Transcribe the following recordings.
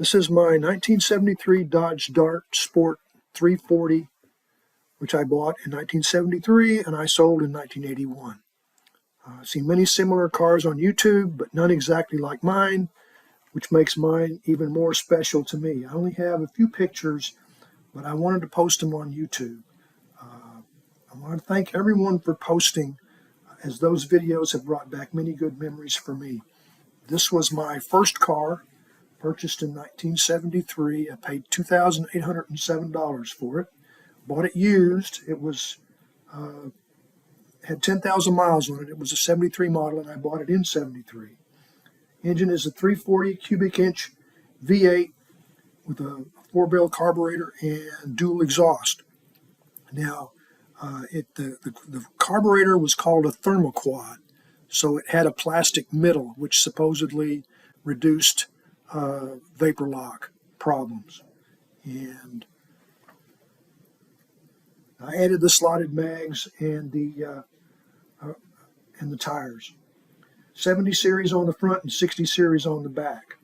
This is my 1973 Dodge Dart Sport 340, which I bought in 1973 and I sold in 1981. I've seen many similar cars on YouTube, but none exactly like mine, which makes mine even more special to me. I only have a few pictures, but I wanted to post them on YouTube. I want to thank everyone for posting, as those videos have brought back many good memories for me. This was my first car, purchased in 1973. I paid $2,807 for it. Bought it used. It was had 10,000 miles on it. It was a 73 model, and I bought it in 73. Engine is a 340 cubic inch V8 with a 4-barrel carburetor and dual exhaust. Now, the carburetor was called a thermoquad, so it had a plastic middle, which supposedly reduced vapor lock problems. And I added the slotted mags and the tires. 70 series on the front and 60 series on the back.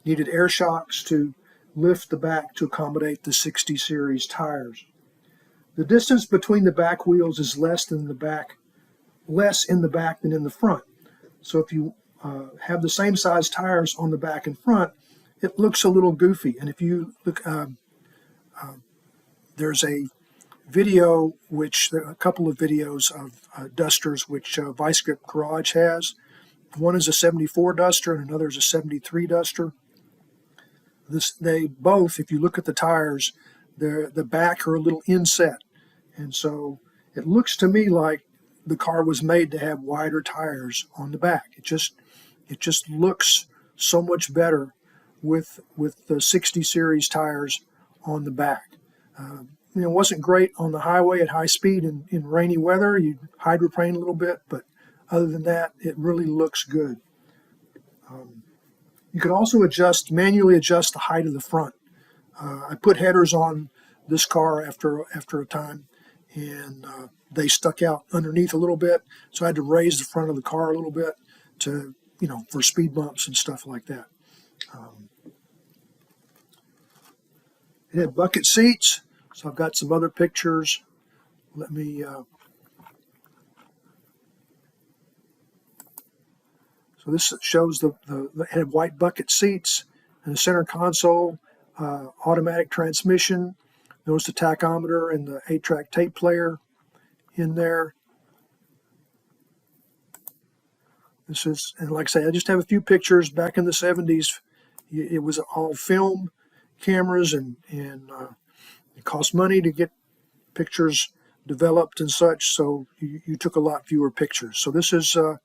Needed air shocks to lift the back to accommodate the 60 series tires. The distance between the back wheels is less in the back than in the front. So if you have the same size tires on the back and front, it looks a little goofy. And if you look, there's a couple of videos of Dusters which Vice Grip Garage has. One is a 74 Duster and another is a 73 Duster. They both, if you look at the tires, the back are a little inset. And so it looks to me like the car was made to have wider tires on the back. It just looks so much better with the 60 series tires on the back. It wasn't great on the highway at high speed in rainy weather. You'd hydroplane a little bit, but other than that, it really looks good. You could also manually adjust the height of the front. I put headers on this car after a time, and they stuck out underneath a little bit, so I had to raise the front of the car a little bit to, for speed bumps and stuff like that. It had bucket seats, so I've got some other pictures. Let me So this shows it had white bucket seats and the center console, automatic transmission. Notice the tachometer and the 8-track tape player in there. And like I say, I just have a few pictures. Back in the 70s, it was all film cameras, and it cost money to get pictures developed and such, so you took a lot fewer pictures. So this is a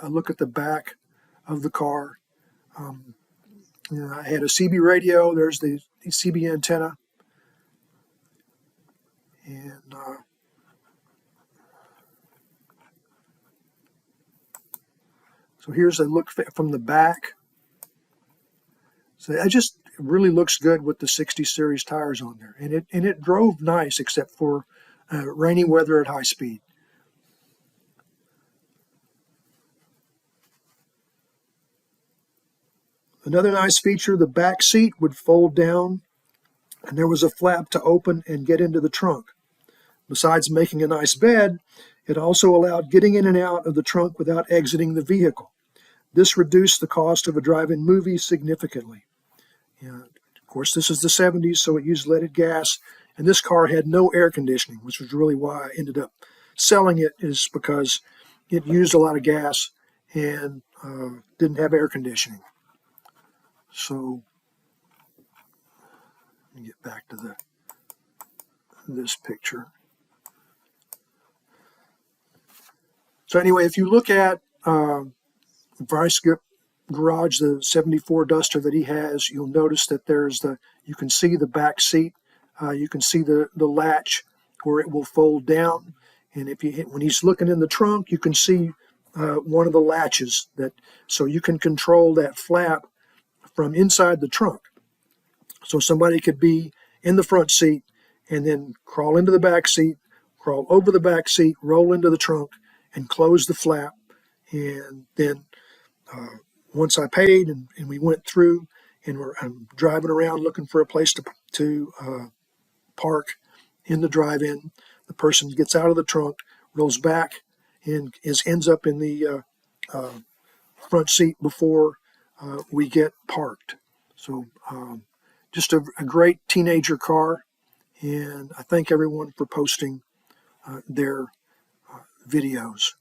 look at the back of the car. I had a CB radio. There's the CB antenna. And so here's a look from the back. So it really looks good with the 60 series tires on there. And it drove nice, except for rainy weather at high speed. Another nice feature, the back seat would fold down, and there was a flap to open and get into the trunk. Besides making a nice bed, it also allowed getting in and out of the trunk without exiting the vehicle. This reduced the cost of a drive-in movie significantly. Of course, this is the 70s, so it used leaded gas, and this car had no air conditioning, which was really why I ended up selling it, is because it used a lot of gas and didn't have air conditioning. So let me get back to this picture. So anyway, if you look at Vice Grip Garage, the 74 Duster that he has, you'll notice that you can see the back seat. You can see the latch where it will fold down. And when he's looking in the trunk, you can see one of the latches so you can control that flap from inside the trunk. So somebody could be in the front seat and then crawl into the back seat, crawl over the back seat, roll into the trunk, and close the flap. And then once I paid and we went through, and I'm driving around looking for a place to park in the drive-in. The person gets out of the trunk, rolls back, and ends up in the front seat before we get parked. So just a great teenager car, and I thank everyone for posting their videos.